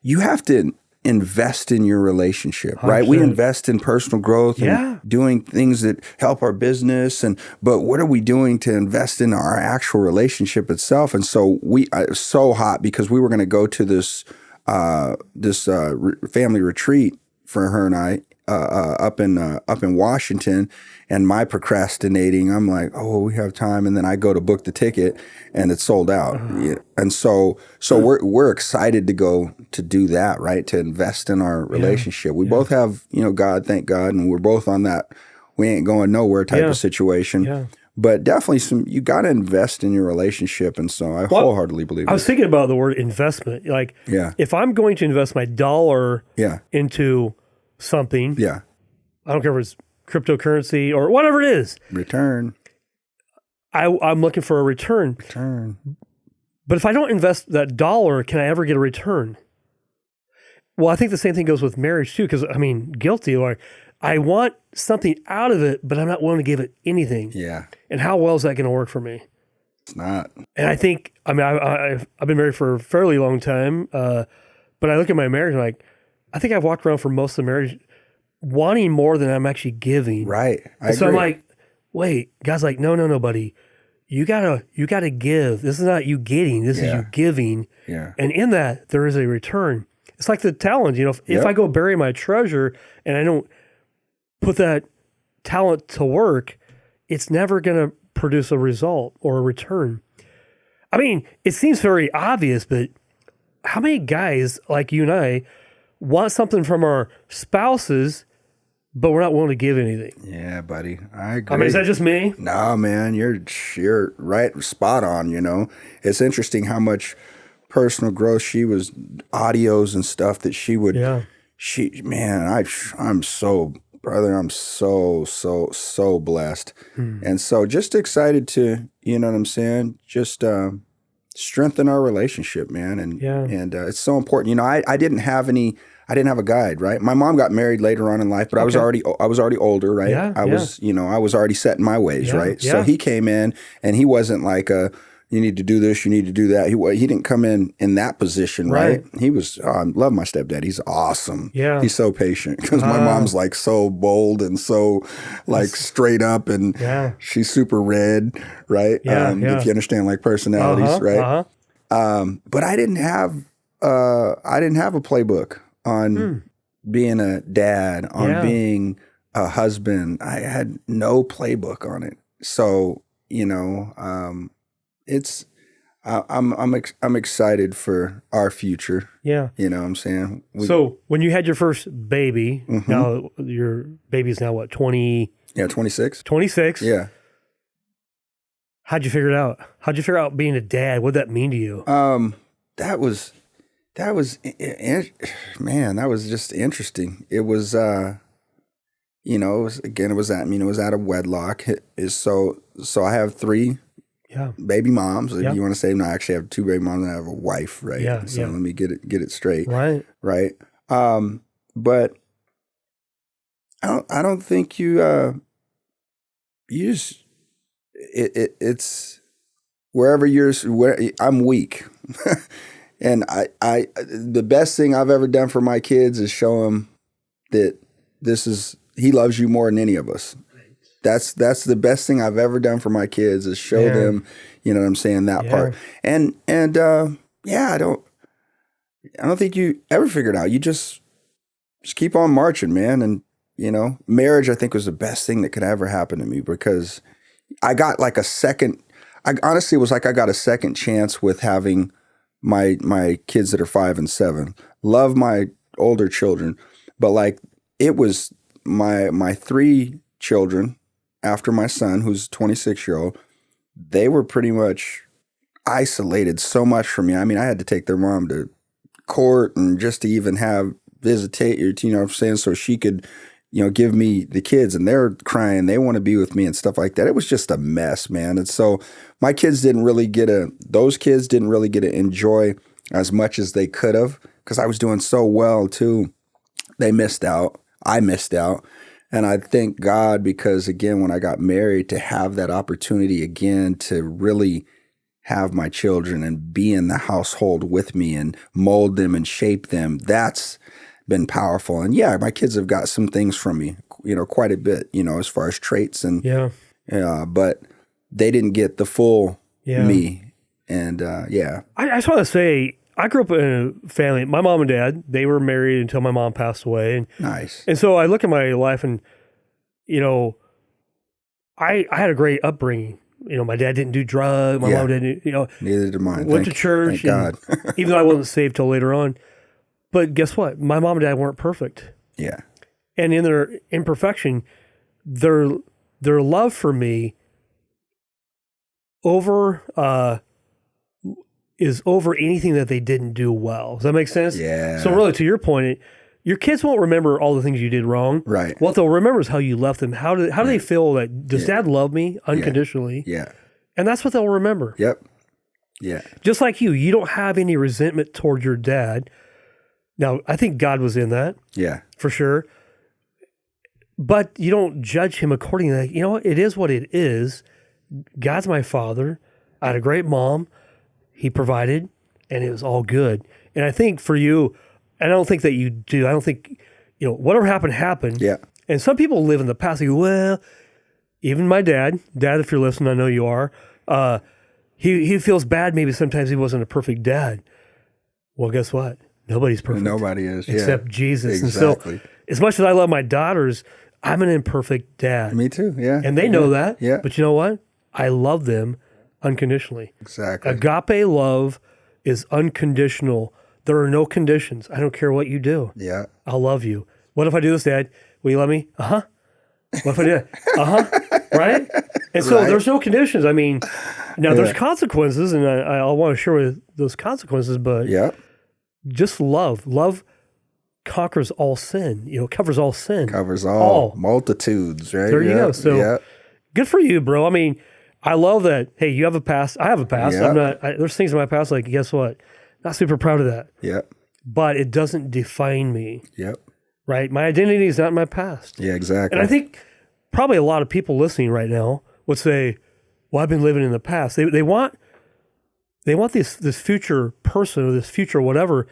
you have to invest in your relationship, right? 100%. We invest in personal growth and doing things that help our business. But what are we doing to invest in our actual relationship itself? And so it's so hot because we were going to go to this family retreat for her and I up in Washington. And my procrastinating, I'm like, we have time, and then I go to book the ticket, and it's sold out. And so we're excited to go to do that, right? To invest in our relationship. We both have, God, thank God, and we're both on that we ain't going nowhere type of situation. Yeah. But definitely you got to invest in your relationship, and so I wholeheartily believe it. I was thinking about the word investment. Like, if I'm going to invest my dollar into something, I don't care if it's cryptocurrency or whatever it is. Return. I'm looking for a return. But if I don't invest that dollar, can I ever get a return? Well, I think the same thing goes with marriage too, because guilty. Like, I want something out of it, but I'm not willing to give it anything. Yeah. And how well is that going to work for me? It's not. And I think, I've been married for a fairly long time, but I look at my marriage and I think I've walked around for most of the marriage wanting more than I'm actually giving. Right. So I'm like, wait, God's like, no, buddy. You gotta give. This is not you getting. This is you giving. Yeah. And in that, there is a return. It's like the talent. If I go bury my treasure and I don't put that talent to work, it's never gonna produce a result or a return. It seems very obvious, but how many guys like you and I want something from our spouses, but we're not willing to give anything? Yeah, buddy. I agree. Is that just me? No, man. You're right, spot on, It's interesting how much personal growth she was, audios and stuff that she would, I'm so, brother, I'm so blessed. And so just excited to, you know what I'm saying? Just strengthen our relationship, man. And it's so important. I didn't have a guide, right? My mom got married later on in life, but I was already older, right? I was already set in my ways, right? So he came in and he wasn't like you need to do this, you need to do that. He didn't come in that position, right? He was, I love my stepdad. He's awesome. Yeah. He's so patient because my mom's like so bold and so like straight up and she's super red, right? If you understand like personalities, right? But I didn't have a playbook on being a dad, on being a husband. I had no playbook on it. so, it's, I'm excited for our future. Yeah. You know what I'm saying? So when you had your first baby, Mm-hmm. now your baby's now what, 20? Yeah, 26. 26? Yeah. How'd you figure it out? How'd you figure out being a dad? What'd that mean to you? That was, man, that was just interesting. It was, it was out of wedlock. So I have 3 baby moms. If you want to say, no, I actually have 2 baby moms and I have a wife, right? Yeah. So let me get it straight. Right. Right. But I don't think you just, it's where I'm weak. And I the best thing I've ever done for my kids is show them that he loves you more than any of us. That's the best thing I've ever done for my kids is show them, you know what I'm saying, that part. And I don't think you ever figured out. You just keep on marching, man. And marriage I think was the best thing that could ever happen to me because I got like a second. I honestly was like I got a second chance with having my kids that are 5 and 7. Love my older children, but like it was my 3 children after my son, who's 26-year-old, they were pretty much isolated so much from me. I mean, I had to take their mom to court and just to even have visitate, you know what I'm saying, so she could, give me the kids, and they're crying. They want to be with me and stuff like that. It was just a mess, man. And so my kids those kids didn't really get to enjoy as much as they could have because I was doing so well too. They missed out. I missed out. And I thank God because, again, when I got married, to have that opportunity again to really have my children and be in the household with me and mold them and shape them, that's been powerful. And yeah, my kids have got some things from me, quite a bit, as far as traits and but they didn't get the full me. And I just want to say, I grew up in a family. My mom and dad, they were married until my mom passed away. And, nice. And so I look at my life and, I had a great upbringing. My dad didn't do drugs. My mom didn't, Neither did mine. Went to church. Thank God. Even though I wasn't saved till later on. But guess what? My mom and dad weren't perfect. Yeah. And in their imperfection, their love for me is over anything that they didn't do well. Does that make sense? Yeah. So really, to your point, your kids won't remember all the things you did wrong. Right. What they'll remember is how you left them. How do they feel that, does dad love me unconditionally? Yeah. And that's what they'll remember. Yep. Yeah. Just like you don't have any resentment toward your dad. Now, I think God was in that. Yeah. For sure. But you don't judge him accordingly. You know what? It is what it is. God's my father. I had a great mom. He provided, and it was all good. And I think for you, and I don't think that you do. I don't think, whatever happened. Yeah. And some people live in the past. They go, well, even my dad, if you're listening, I know you are, he feels bad maybe sometimes he wasn't a perfect dad. Well, guess what? Nobody's perfect. Nobody is. Except Jesus. Exactly. And so, as much as I love my daughters, I'm an imperfect dad. Me too, yeah. And they know that. Yeah. But you know what? I love them unconditionally. Exactly. Agape love is unconditional. There are no conditions. I don't care what you do. Yeah. I'll love you. What if I do this, Dad? Will you love me? Uh-huh. What if I do that? Uh-huh. Right? And so there's no conditions. I mean, now there's consequences, and I'll want to share with those consequences, but just love. Love conquers all sin. Covers all sin. Covers all. Multitudes, right? There you go. So good for you, bro. I mean, I love that. Hey, you have a past. I have a past. Yep. There's things in my past, like, guess what? Not super proud of that. Yep. But it doesn't define me. Yep. Right? My identity is not in my past. Yeah, exactly. And I think probably a lot of people listening right now would say, well, I've been living in the past. They want this future person or this future whatever,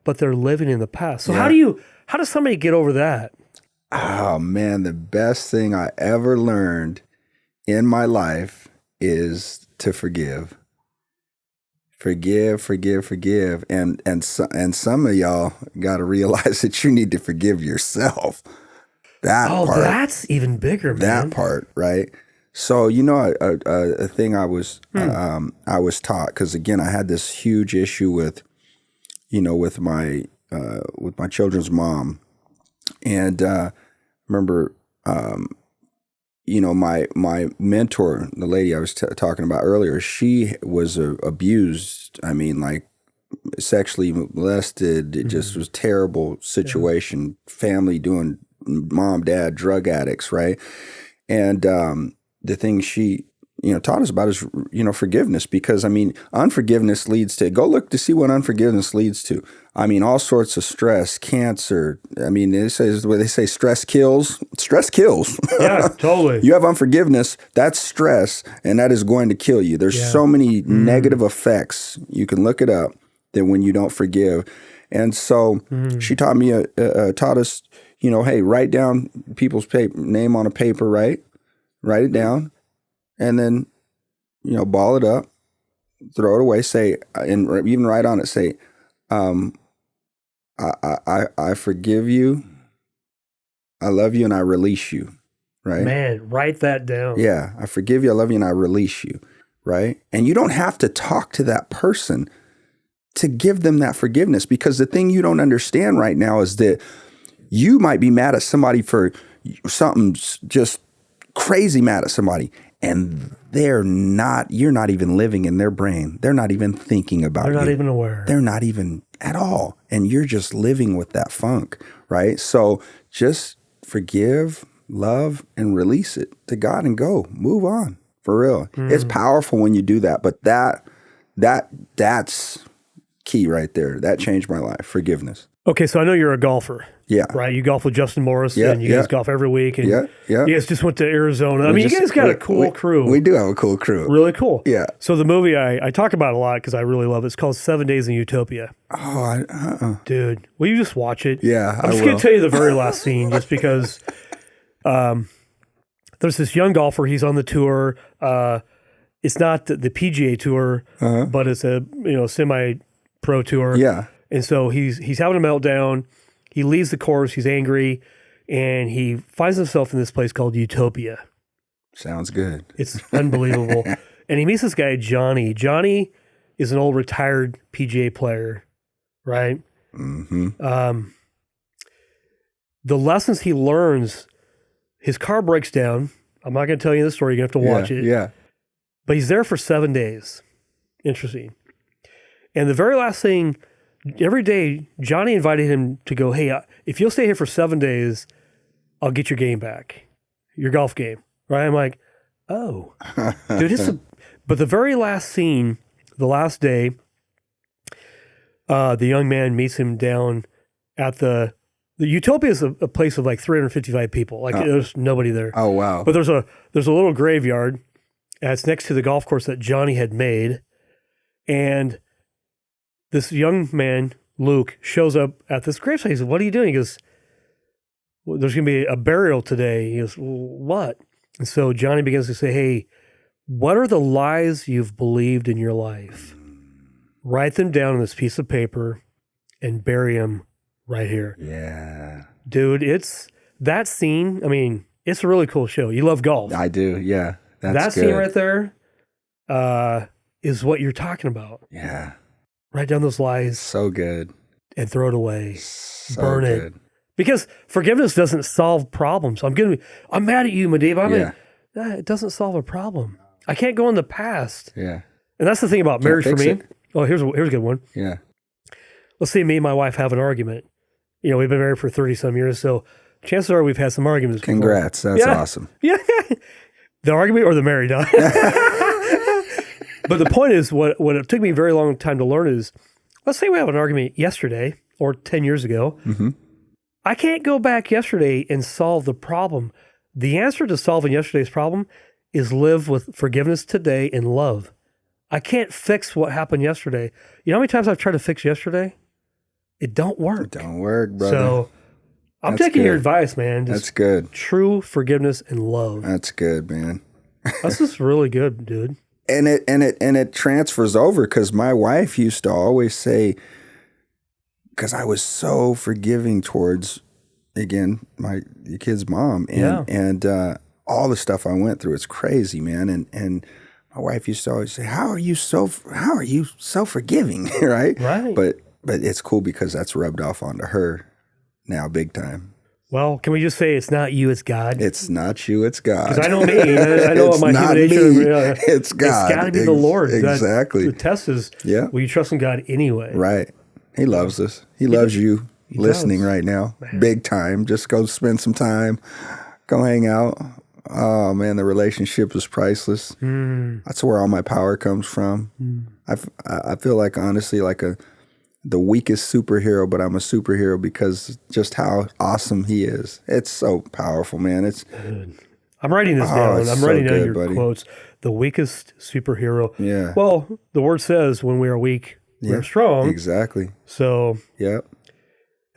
but they're living in the past. So how does somebody get over that? Oh man, the best thing I ever learned in my life is to forgive. Forgive. And some of y'all got to realize that you need to forgive yourself. That part. That's even bigger, man. That part, right? So, a thing I was taught, because again, I had this huge issue with my children's mom, and remember, my mentor, the lady I was talking about earlier, she was abused. I mean, like sexually molested. It just was a terrible situation. Family doing mom, dad, drug addicts, right? And the thing she, taught us about is, forgiveness, because I mean, unforgiveness leads to, go look to see what unforgiveness leads to. I mean, all sorts of stress, cancer. I mean, they say stress kills. Stress kills. Yeah, totally. You have unforgiveness, that's stress, and that is going to kill you. There's so many negative effects. You can look it up that when you don't forgive. And so she taught us, hey, write down people's name on a paper, right? Write it down, and then, ball it up, throw it away, say, and even write on it, say, I forgive you, I love you, and I release you, right? Man, write that down. Yeah, I forgive you, I love you, and I release you, right? And you don't have to talk to that person to give them that forgiveness, because the thing you don't understand right now is that you might be mad at somebody for something, just crazy mad at somebody, and you're not even living in their brain. They're not even thinking about you. They're not even aware. They're not even at all. And you're just living with that funk, right? So just forgive, love, and release it to God and go. Move on. For real. It's powerful when you do that. But that's key right there. That changed my life. Forgiveness. Okay, so I know you're a golfer. Yeah. Right? You golf with Justin Morris, and you guys golf every week. And you guys just went to Arizona. You guys got a cool crew. We do have a cool crew. Really cool. Yeah. So the movie I talk about a lot because I really love it. It's called 7 Days in Utopia. Oh, Dude, will you just watch it? Yeah, I'm just going to tell you the very last scene just because there's this young golfer. He's on the tour. It's not the PGA tour, but it's a semi-pro tour. Yeah. And so he's having a meltdown. He leaves the course. He's angry, and he finds himself in this place called Utopia. Sounds good. It's unbelievable. And he meets this guy, Johnny. Johnny is an old retired PGA player, right? Mm-hmm. The lessons he learns, his car breaks down. I'm not going to tell you the story. You're going to have to watch it. Yeah. But he's there for 7 days. Interesting. And the very last thing, every day, Johnny invited him to go, hey, if you'll stay here for 7 days, I'll get your game back, your golf game. Right? I'm like, oh. Dude, but the very last scene, the last day, the young man meets him down at the Utopia is a place of like 355 people. Like there's nobody there. Oh, wow. But there's a little graveyard, and it's next to the golf course that Johnny had made. And this young man, Luke, shows up at this gravesite. He says, what are you doing? He goes, well, there's going to be a burial today. He goes, well, what? And so Johnny begins to say, hey, what are the lies you've believed in your life? Write them down on this piece of paper and bury them right here. Yeah. Dude, it's that scene. I mean, it's a really cool show. You love golf. I do. Yeah. That good. scene right there is what you're talking about. Yeah. Write down those lies. So good. And throw it away. So Burn good. it. Because forgiveness doesn't solve problems. I'm mad at you, Madiba. It doesn't solve a problem. I can't go in the past. Yeah. And that's the thing about marriage for me. It. Oh, here's a good one. Yeah. Let's say me and my wife have an argument. We've been married for 30-some years, so chances are we've had some arguments before. Congrats. That's awesome. Yeah. The argument or the married? But the point is, what it took me a very long time to learn is, let's say we have an argument yesterday or 10 years ago. Mm-hmm. I can't go back yesterday and solve the problem. The answer to solving yesterday's problem is live with forgiveness today and love. I can't fix what happened yesterday. You know how many times I've tried to fix yesterday? It don't work. It don't work, brother. So I'm taking your advice, man. That's good. True forgiveness and love. That's good, man. That's just really good, dude. And it transfers over, because my wife used to always say, because I was so forgiving towards, again, the kid's mom, and all the stuff I went through. It's crazy, man. And my wife used to always say, how are you so forgiving? Right? Right. But it's cool because that's rubbed off onto her now big time. Well, can we just say it's not you, it's God? It's not you, it's God. Because I know me. I know It's my not human nature. me, it's God. It's got to be the Lord. Exactly. The test is, will you trust in God anyway? Right. He loves us. He loves you listening does. right now. Man. Big time. Just go spend some time. Go hang out. Oh, man, the relationship is priceless. That's where all my power comes from. I feel like, honestly, like the weakest superhero, but I'm a superhero because just how awesome he is. It's so powerful, man. It's good. I'm writing this down. I'm writing down your quotes. The weakest superhero. Yeah. Well, the word says when we are weak, we're strong. Exactly. So. Yep.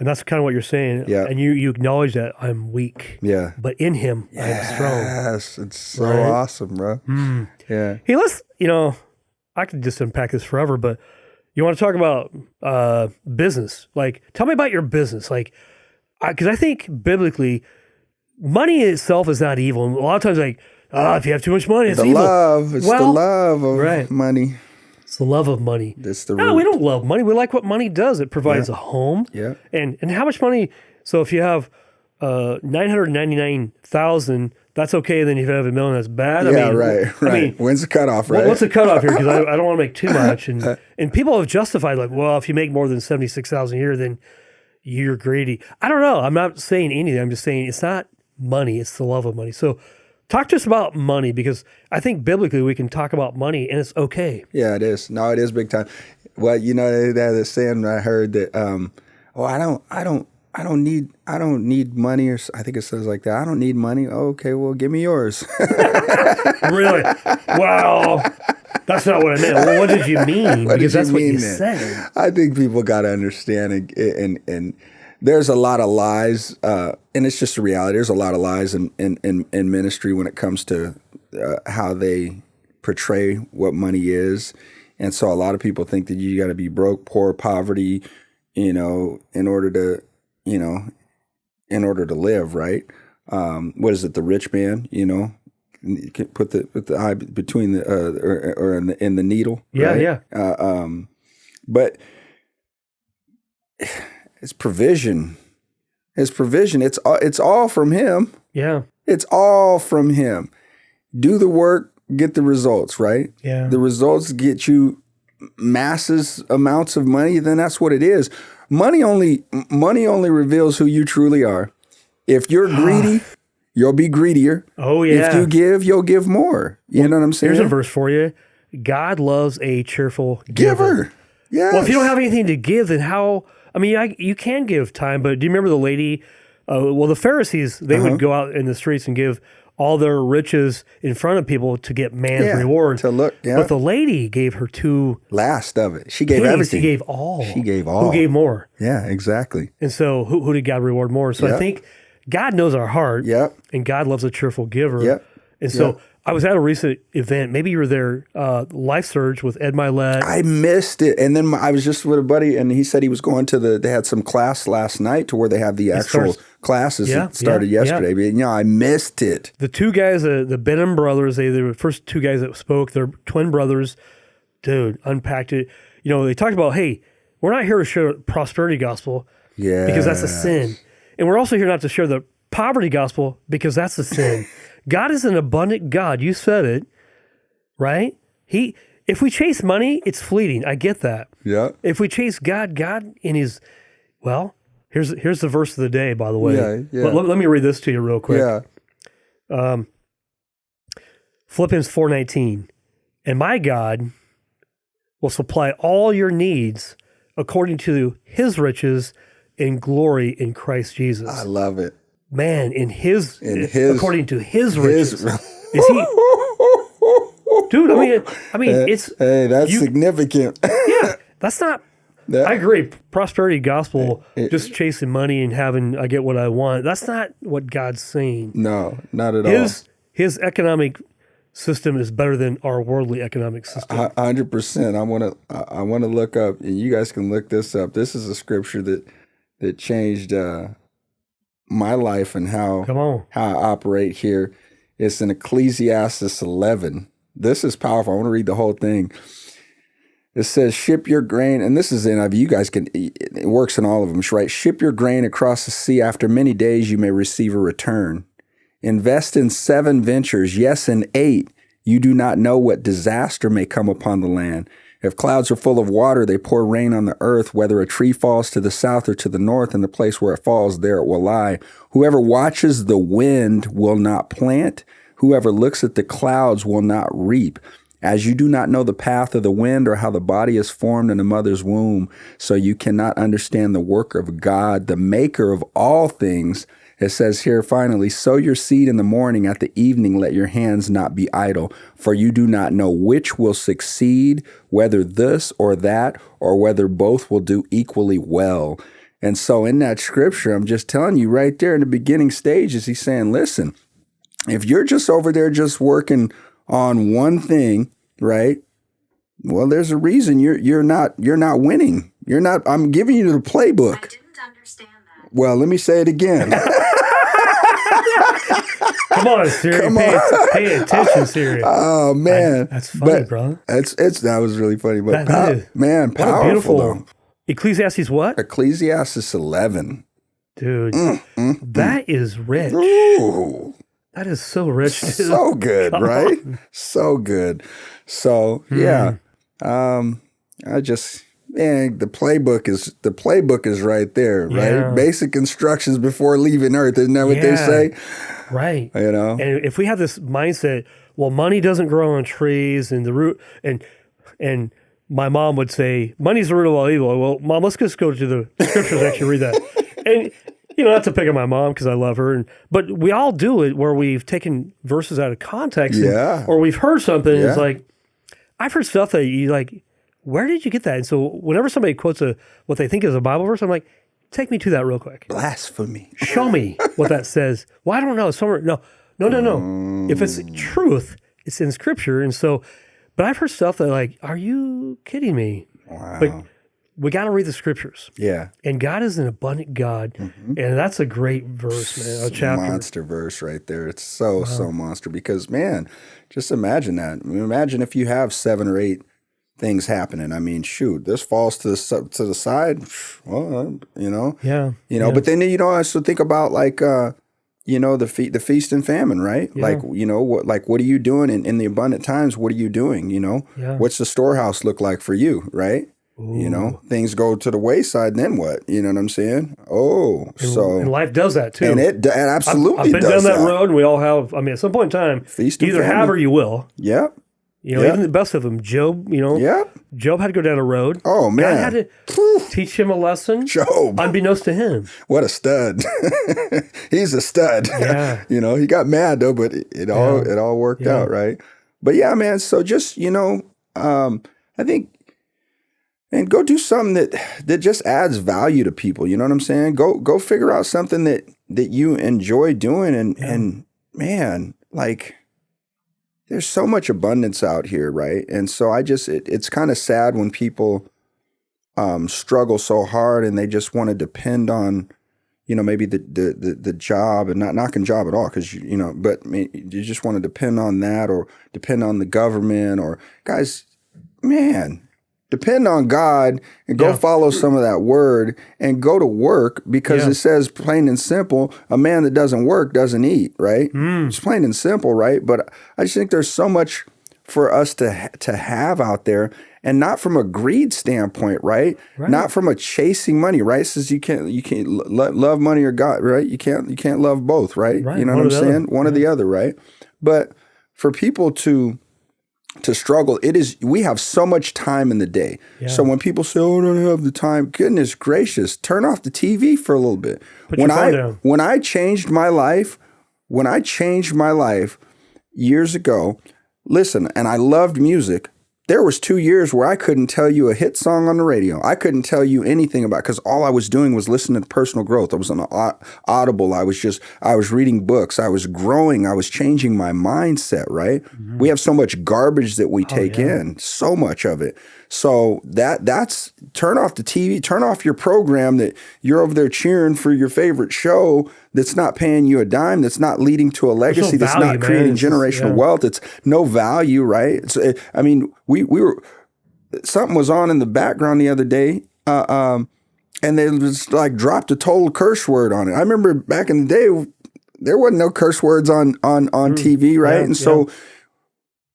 And that's kind of what you're saying. Yeah. And you acknowledge that I'm weak. Yeah. But in him, I am strong. Yes. It's so awesome, bro. Yeah. Hey, let's, I could just unpack this forever, but you want to talk about business? Like, tell me about your business. Like, because I think biblically, money itself is not evil. And a lot of times, like, if you have too much money, it's evil. It's the love of money. It's the love of money. That's the No, we don't love money. We like what money does. It provides a home. Yeah. And how much money? So if you have 999,000, that's okay. Then if you have $1 million, that's bad. Right. I mean, when's the cutoff, right? What's the cutoff here? Because I don't want to make too much. And people have justified like, well, if you make more than 76,000 a year, then you're greedy. I don't know. I'm not saying anything. I'm just saying it's not money. It's the love of money. So talk to us about money, because I think biblically we can talk about money and it's okay. Yeah, it is. No, it is big time. Well, that saying I heard that, I don't need money, or I think it says like that. I don't need money. Oh, okay, well, give me yours. Really? Wow. That's not what I meant. Well, what did you mean? Because that's what you said. I think people got to understand, and there's a lot of lies, and it's just a reality. There's a lot of lies in ministry when it comes to how they portray what money is. And so a lot of people think that you got to be broke, poor, poverty, in order to live, right? What is it? The rich man, you can put the eye between the or in the needle. Yeah, right? yeah. But it's provision. It's provision. It's all from him. Yeah. It's all from him. Do the work, get the results, right? Yeah. The results get you masses amounts of money, then that's what it is. Money only reveals who you truly are. If you're greedy, you'll be greedier. Oh, yeah. If you give, you'll give more. You know what I'm saying? Here's a verse for you. God loves a cheerful giver. Yes. Well, if you don't have anything to give, then how? I mean, you can give time, but do you remember the lady? The Pharisees, they would go out in the streets and give all their riches in front of people to get man's reward. To look, But the lady gave her two last of it. She gave everything. She gave all. She gave all. Who gave more? Yeah, exactly. And so who did God reward more? So I think God knows our heart. Yep. And God loves a cheerful giver. Yep. And so I was at a recent event. Maybe you were there, Life Surge with Ed Milet. I missed it. And then I was just with a buddy, and he said he was going to they had some class last night to where they have the actual classes that started yesterday. But, I missed it. The two guys, the Benham brothers, they were the first two guys that spoke. They're twin brothers. Dude, unpacked it. They talked about, hey, we're not here to share the prosperity gospel because that's a sin. And we're also here not to share the poverty gospel because that's a sin. God is an abundant God. You said it, right? If we chase money, it's fleeting. I get that. Yeah. If we chase God in his, here's the verse of the day, by the way. Yeah. Let me read this to you real quick. Yeah. Philippians 4:19. And my God will supply all your needs according to his riches in glory in Christ Jesus. I love it. Man, according to his riches. Is he? Dude, I mean, it's. Hey, that's significant. Yeah, that's not. I agree. Prosperity gospel, just chasing money and having I get what I want. That's not what God's saying. No, not at all. His economic system is better than our worldly economic system. 100%. I want to look up, and you guys can look this up. This is a scripture that changed my life and how I operate here. It's in Ecclesiastes 11. This is powerful. I want to read the whole thing. It says, ship your grain, and this is in, you guys can, it works in all of them, right? Ship your grain across the sea. After many days, you may receive a return. Invest in 7 ventures, yes, in 8. You do not know what disaster may come upon the land. If clouds are full of water, they pour rain on the earth. Whether a tree falls to the south or to the north, in the place where it falls, there it will lie. Whoever watches the wind will not plant. Whoever looks at the clouds will not reap. As you do not know the path of the wind or how the body is formed in the mother's womb, so you cannot understand the work of God, the maker of all things. It says here, finally, sow your seed in the morning, at the evening let your hands not be idle, for you do not know which will succeed, whether this or that, or whether both will do equally well. And so in that scripture, I'm just telling you right there in the beginning stages, he's saying, listen, if you're just over there just working on one thing, right? Well, there's a reason you're not winning. I'm giving you the playbook. I didn't understand that. Well, let me say it again. Come on, Siri. Come Pay attention, Siri. Oh man, that's funny, bro. That was really funny. But That is. man, What a powerful beautiful though. Ecclesiastes what? Ecclesiastes 11. Dude, that is rich. Ooh, That is so rich, dude. so good, right? So good. So yeah, I just. Man, the playbook is right there, right? Yeah. Basic instructions before leaving Earth, isn't that what they say? Right. You know, And if we have this mindset, well, money doesn't grow on trees, and the root, and my mom would say, money's the root of all evil. Well, Mom, let's just go to the scriptures and actually read that. And not to pick on my mom because I love her, but we all do it where we've taken verses out of context, or we've heard something. And it's like, I've heard stuff that you like. Where did you get that? And so whenever somebody quotes what they think is a Bible verse, I'm like, take me to that real quick. blasphemy. Show me what that says. Well, I don't know. Somewhere, no. If it's truth, it's in Scripture. And so, but I've heard stuff that like, are you kidding me? Wow. But we got to read the Scriptures. Yeah. And God is an abundant God. And that's a great verse, man, a chapter. Monster verse right there. It's so monster because, man, just imagine that. Imagine if you have 7 or 8 things happening. I mean, shoot, this falls to the side. Well, But then I also think about like, the feast and famine, right? Yeah. Like, what are you doing in the abundant times? What are you doing? What's the storehouse look like for you, right? Ooh. Things go to the wayside, and then what? You know what I'm saying? And life does that too. And it absolutely I've been does down that road, and we all have. I mean, at some point in time, Feast you and either have famine. or you will. Yep. Even the best of them, Job. Yep. Job had to go down a road. Oh man, God had to teach him a lesson. Job, unbeknownst to him. What a stud! He's a stud. Yeah. He got mad though, but it all worked out, right? But yeah, man. So just I think, and go do something that just adds value to people. You know what I'm saying? Go figure out something that you enjoy doing, and man, like. There's so much abundance out here, right? And so it's kind of sad when people struggle so hard and they just want to depend on, maybe the job, and not knocking job at all, because but you just want to depend on that or depend on the government, or guys, man, depend on God and go follow some of that word and go to work, because it says plain and simple, a man that doesn't work doesn't eat, right? It's plain and simple, right? But I just think there's so much for us to have out there, and not from a greed standpoint, right? Not from a chasing money, right? It says you can't love money or God, right? You can't love both, right? You know what I'm saying? One or the other, right? But for people to struggle, we have so much time in the day. So when people say, "Oh, I don't have the time," goodness gracious, turn off the TV for a little bit. Put your phone down. When I changed my life years ago, listen, and I loved music. There was 2 years where I couldn't tell you a hit song on the radio. I couldn't tell you anything about, because all I was doing was listening to personal growth. I was on Audible. I was reading books. I was growing. I was changing my mindset, right? We have so much garbage that we take in, so much of it. So that's turn off the TV, turn off your program that you're over there cheering for your favorite show that's not paying you a dime, that's not leading to a legacy, that's value, not creating man. generational wealth. It's no value, right? So, I mean, we were, something was on in the background the other day, and they just like dropped a total curse word on it. I remember back in the day, there wasn't no curse words on TV, right? Yeah, and so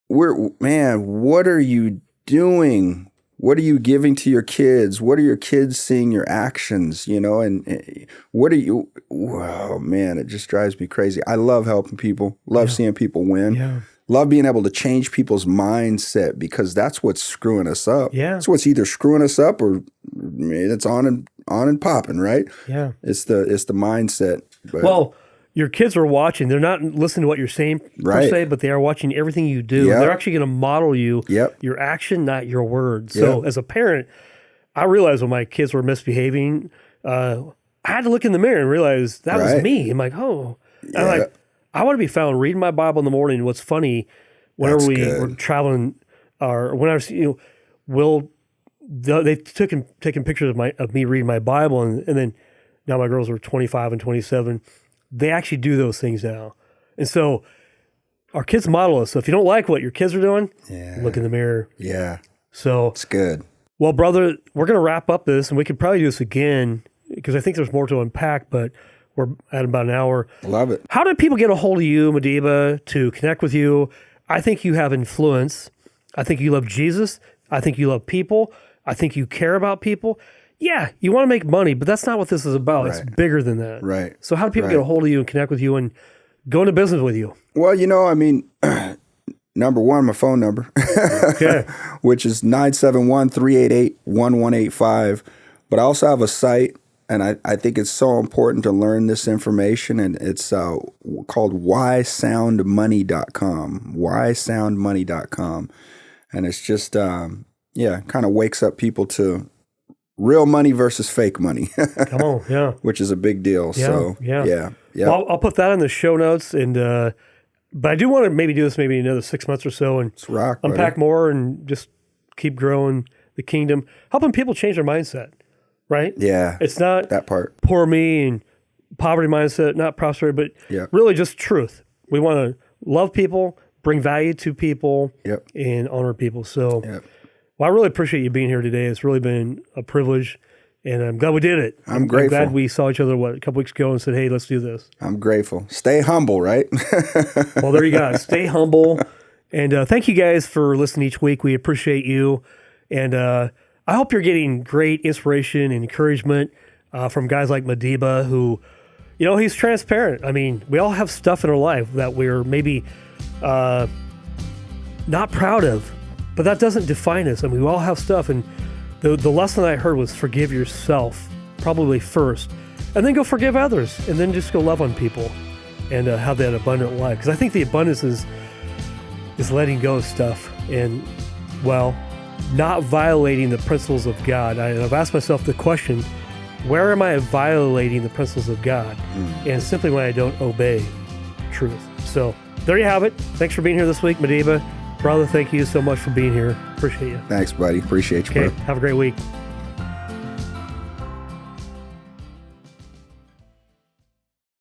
what are you doing? What are you giving to your kids? What are your kids seeing your actions, you know? And what are you, wow, man, it just drives me crazy. I love helping people, love seeing people win. Yeah. Love being able to change people's mindset, because that's what's screwing us up. Yeah. That's what's either screwing us up or it's on and popping, right? Yeah. It's the mindset. But, well, your kids are watching. They're not listening to what you're saying per se, but they are watching everything you do. Yep. They're actually going to model you, your action, not your words. So as a parent, I realized when my kids were misbehaving, I had to look in the mirror and realize that was me. I'm like, oh. I'm like, I want to be found reading my Bible in the morning. What's funny, whenever were traveling, or when I was, they've taken pictures of me reading my Bible, and then now my girls are 25 and 27. They actually do those things now. And so our kids model us. So if you don't like what your kids are doing, look in the mirror. Yeah. So it's good. Well, brother, we're going to wrap up this, and we could probably do this again because I think there's more to unpack, but we're at about an hour. Love it. How do people get a hold of you, Madiba, to connect with you? I think you have influence. I think you love Jesus. I think you love people. I think you care about people. Yeah, you want to make money, but that's not what this is about. Right. It's bigger than that. Right. So how do people get a hold of you and connect with you and go into business with you? Well, I mean, number one, my phone number, which is 971-388-1185. But I also have a site, and I think it's so important to learn this information, and it's called whysoundmoney.com, whysoundmoney.com. And it's just, kind of wakes up people to real money versus fake money. Come on, which is a big deal. Yeah. Well, I'll put that in the show notes, and but I do want to maybe do this maybe another 6 months or so, and unpack more and just keep growing the kingdom, helping people change their mindset. Right? Yeah. It's not that part. Poor me and poverty mindset, not prosperity, but really just truth. We want to love people, bring value to people, and honor people. So, well, I really appreciate you being here today. It's really been a privilege, and I'm glad we did it. I'm grateful. I'm glad we saw each other, a couple weeks ago and said, hey, let's do this. I'm grateful. Stay humble, right? Well, there you go. Stay humble. And thank you guys for listening each week. We appreciate you. And I hope you're getting great inspiration and encouragement from guys like Madiba, who, he's transparent. I mean, we all have stuff in our life that we're maybe not proud of, but that doesn't define us. I mean, we all have stuff. And the lesson I heard was forgive yourself, probably first, and then go forgive others, and then just go love on people and have that abundant life. Because I think the abundance is letting go of stuff and, not violating the principles of God. I've asked myself the question, where am I violating the principles of God? And simply when I don't obey truth. So there you have it. Thanks for being here this week, Madiba. Brother, thank you so much for being here. Appreciate you. Thanks, buddy. Appreciate you, Okay, bro. have a great week.